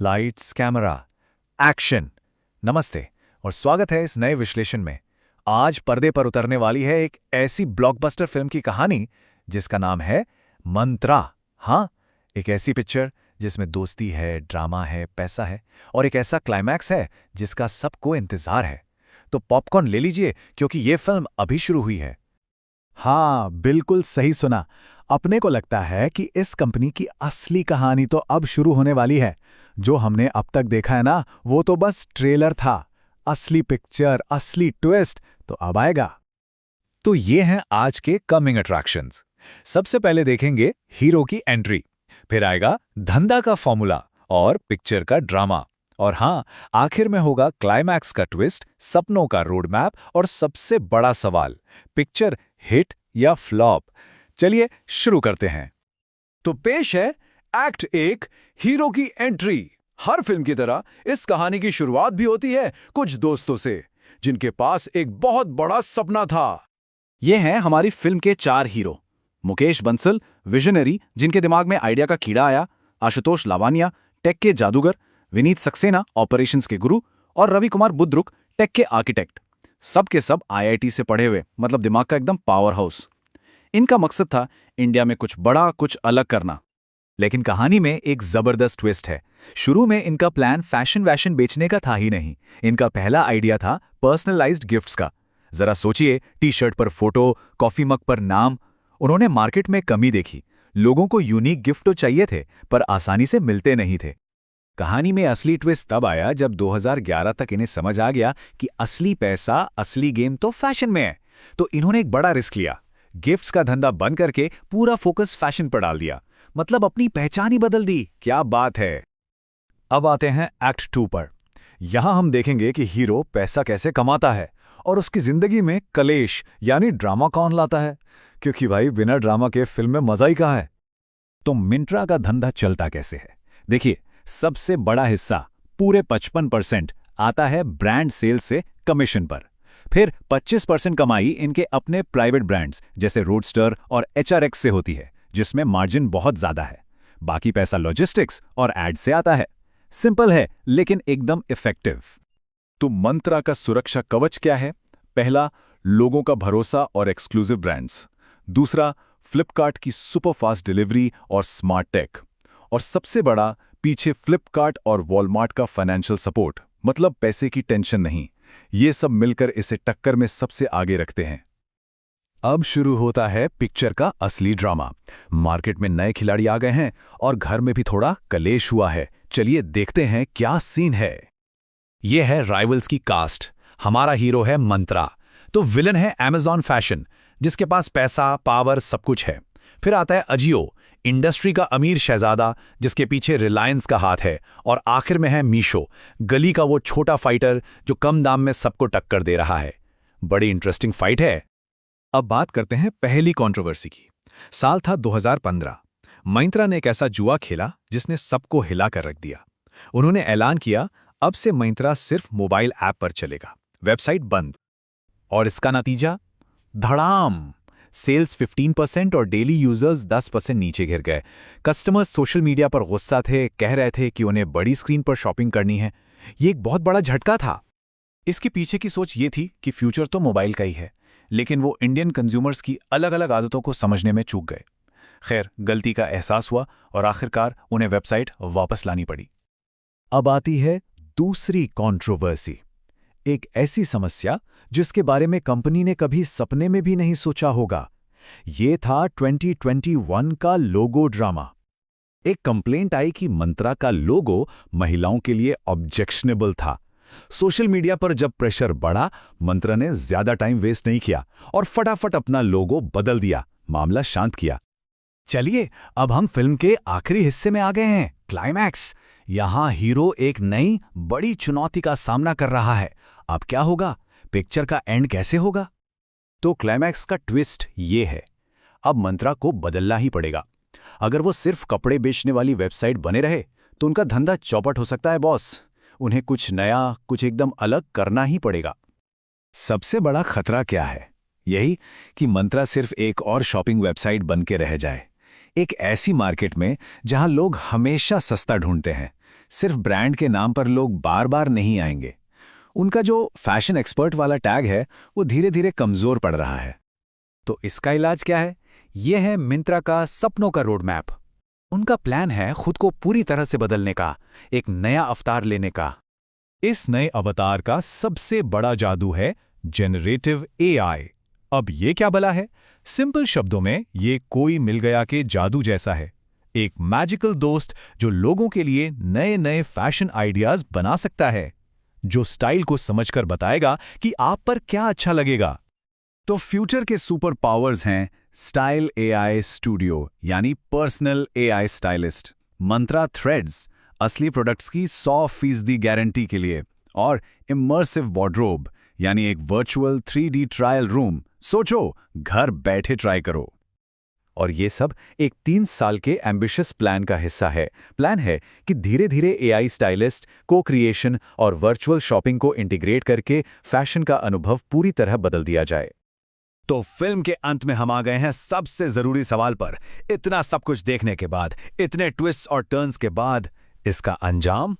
Lights camera action. नमस्ते और स्वागत है इस नए विश्लेषण में। आज पर्दे पर उतरने वाली है एक ऐसी ब्लॉकबस्टर फिल्म की कहानी जिसका नाम है मंत्रा। हाँ, एक ऐसी पिक्चर जिसमें दोस्ती है, ड्रामा है, पैसा है और एक ऐसा क्लाइमैक्स है जिसका सबको इंतजार है। तो पॉपकॉर्न ले लीजिए क्योंकि ये फिल्म अभी शुरू हुई है। हाँ, बिल्कुल सही सुना। अपने को लगता है कि इस कंपनी की असली कहानी तो अब शुरू होने वाली है। जो हमने अब तक देखा है ना, वो तो बस ट्रेलर था। असली पिक्चर, असली ट्विस्ट तो अब आएगा। तो ये हैं आज के कमिंग अट्रैक्शंस। सबसे पहले देखेंगे हीरो की एंट्री, फिर आएगा धंधा का फॉर्मूला और पिक्चर का ड्रामा, और हाँ, आखिर में होगा क्लाइमैक्स का ट्विस्ट, सपनों का रोड मैप और सबसे बड़ा सवाल, पिक्चर हिट या फ्लॉप। चलिए शुरू करते हैं। तो पेश है एक्ट 1, हीरो की एंट्री। हर फिल्म की तरह इस कहानी की शुरुआत भी होती है कुछ दोस्तों से जिनके पास एक बहुत बड़ा सपना था। ये हैं हमारी फिल्म के 4 हीरो। मुकेश बंसल, विजनरी जिनके दिमाग में आइडिया का कीड़ा आया, आशुतोष लावानिया, टेक के जादूगर, विनीत सक्सेना, ऑपरेशंस के गुरु, और रवि कुमार बुद्रुक, टेक के आर्किटेक्ट। सब के सब आईआईटी से पढ़े हुए, मतलब दिमाग का एकदम पावर हाउस। इनका मकसद था इंडिया में कुछ बड़ा, कुछ अलग करना। लेकिन कहानी में एक जबरदस्त ट्विस्ट है। शुरू में इनका प्लान फैशन वैशन बेचने का था ही नहीं। इनका पहला आइडिया था पर्सनलाइज्ड गिफ्ट्स का। जरा सोचिए, टी शर्ट पर फोटो, कॉफी मग पर नाम। उन्होंने मार्केट में कमी देखी। लोगों को यूनिक गिफ्ट तो चाहिए थे, पर आसानी से मिलते नहीं थे। कहानी में असली ट्विस्ट तब आया जब 2011 तक इन्हें समझ आ गया कि असली पैसा, असली गेम तो फैशन में है। तो इन्होंने एक बड़ा रिस्क लिया। गिफ्ट्स का धंधा बंद करके पूरा फोकस फैशन पर डाल दिया। मतलब अपनी पहचान ही बदल दी। क्या बात है। अब आते हैं एक्ट 2 पर। यहां हम देखेंगे कि हीरो पैसा कैसे कमाता है और उसकी जिंदगी में कलेश यानी ड्रामा कौन लाता है, क्योंकि भाई बिना ड्रामा के फिल्म में मजा ही कहां है। तो मिंत्रा का धंधा चलता कैसे है? देखिए, सबसे बड़ा हिस्सा पूरे 55% आता है ब्रांड सेल्स से कमीशन पर। फिर 25% कमाई इनके अपने प्राइवेट ब्रांड्स जैसे रोडस्टर और एचआरएक्स से होती है, जिसमें मार्जिन बहुत ज्यादा है। बाकी पैसा लॉजिस्टिक्स और एड से आता है। सिंपल है लेकिन एकदम इफेक्टिव। तो मंत्रा का सुरक्षा कवच क्या है? पहला, लोगों का भरोसा और एक्सक्लूसिव ब्रांड्स। दूसरा, फ्लिपकार्ट की सुपरफास्ट डिलीवरी और स्मार्ट टेक। और सबसे बड़ा, पीछे फ्लिपकार्ट और वॉलमार्ट का फाइनेंशियल सपोर्ट, मतलब पैसे की टेंशन नहीं। ये सब मिलकर इसे टक्कर में सबसे आगे रखते हैं। अब शुरू होता है पिक्चर का असली ड्रामा। मार्केट में नए खिलाड़ी आ गए हैं और घर में भी थोड़ा कलेश हुआ है। चलिए देखते हैं क्या सीन है। यह है राइवल्स की कास्ट। हमारा हीरो है मंत्रा, तो विलन है अमेज़न फैशन, जिसके पास पैसा, पावर सब कुछ है। फिर आता है अजियो, इंडस्ट्री का अमीर शहजादा जिसके पीछे रिलायंस का हाथ है। और आखिर में है मीशो, गली का वो छोटा फाइटर जो कम दाम में सबको टक्कर दे रहा है। बड़ी इंटरेस्टिंग फाइट है। अब बात करते हैं पहली कंट्रोवर्सी की। साल था 2015। मिंत्रा ने एक ऐसा जुआ खेला जिसने सबको हिला कर रख दिया। उन्होंने ऐलान किया, अब से मिंत्रा सिर्फ मोबाइल ऐप पर चलेगा, वेबसाइट बंद। और इसका नतीजा? धड़ाम। सेल्स 15% और डेली यूजर्स 10% नीचे गिर गए। कस्टमर्स सोशल मीडिया पर गुस्सा थे, कह रहे थे कि उन्हें बड़ी स्क्रीन पर शॉपिंग करनी है। ये एक बहुत बड़ा झटका था। इसके पीछे की सोच ये थी कि फ्यूचर तो मोबाइल का ही है, लेकिन वो इंडियन कंज्यूमर्स की अलग अलग आदतों को समझने में चूक गए। खैर, गलती का एहसास हुआ और आखिरकार उन्हें वेबसाइट वापस लानी पड़ी। अब आती है दूसरी कंट्रोवर्सी, एक ऐसी समस्या जिसके बारे में कंपनी ने कभी सपने में भी नहीं सोचा होगा। ये था 2021 का लोगो ड्रामा। एक कंप्लेंट आई कि मंत्रा का लोगो महिलाओं के लिए ऑब्जेक्शनेबल था। सोशल मीडिया पर जब प्रेशर बढ़ा, मंत्रा ने ज्यादा टाइम वेस्ट नहीं किया और फटाफट अपना लोगो बदल दिया, मामला शांत किया। चलिए, अब हम फिल्म के आखिरी हिस्से में आ गए हैं, क्लाइमैक्स। यहां हीरो एक नई बड़ी चुनौती का सामना कर रहा है। अब क्या होगा? पिक्चर का एंड कैसे होगा? तो क्लाइमैक्स का ट्विस्ट ये है, अब मंत्रा को बदलना ही पड़ेगा। अगर वो सिर्फ कपड़े बेचने वाली वेबसाइट बने रहे तो उनका धंधा चौपट हो सकता है बॉस। उन्हें कुछ नया, कुछ एकदम अलग करना ही पड़ेगा। सबसे बड़ा खतरा क्या है? यही कि मंत्रा सिर्फ एक और शॉपिंग वेबसाइट बन के रह जाए। एक ऐसी मार्केट में जहां लोग हमेशा सस्ता ढूंढते हैं, सिर्फ ब्रांड के नाम पर लोग बार बार नहीं आएंगे। उनका जो फैशन एक्सपर्ट वाला टैग है वो धीरे धीरे कमजोर पड़ रहा है। तो इसका इलाज क्या है? यह है मिंत्रा का सपनों का रोड मैप। उनका प्लान है खुद को पूरी तरह से बदलने का, एक नया अवतार लेने का। इस नए अवतार का सबसे बड़ा जादू है जेनरेटिव एआई। अब ये क्या भला है? सिंपल शब्दों में ये कोई मिल गया के जादू जैसा है। एक मैजिकल दोस्त जो लोगों के लिए नए नए फैशन आइडियाज बना सकता है, जो स्टाइल को समझकर बताएगा कि आप पर क्या अच्छा लगेगा। तो फ्यूचर के सुपर पावर्स हैं स्टाइल एआई स्टूडियो यानी पर्सनल एआई स्टाइलिस्ट, मंत्रा थ्रेड्स असली प्रोडक्ट्स की 100% गारंटी के लिए, और इमर्सिव वार्डरोब यानी एक वर्चुअल 3D ट्रायल रूम। सोचो, घर बैठे ट्राई करो। और ये सब एक 3 साल के एम्बिशियस प्लान का हिस्सा है। प्लान है कि धीरे धीरे एआई स्टाइलिस्ट, को क्रिएशन और वर्चुअल शॉपिंग को इंटीग्रेट करके फैशन का अनुभव पूरी तरह बदल दिया जाए। तो फिल्म के अंत में हम आ गए हैं सबसे जरूरी सवाल पर। इतना सब कुछ देखने के बाद, इतने ट्विस्ट्स और टर्न्स के बाद, इसका अंजाम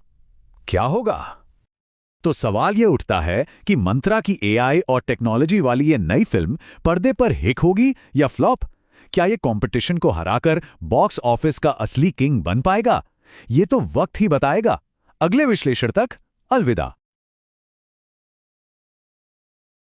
क्या होगा? तो सवाल ये उठता है कि मंत्रा की एआई और टेक्नोलॉजी वाली ये नई फिल्म पर्दे पर हिट होगी या फ्लॉप? क्या ये कंपटीशन को हराकर बॉक्स ऑफिस का असली किंग बन पाएगा? ये तो वक्त ही बताएगा। अगले विश्लेषण तक अलविदा।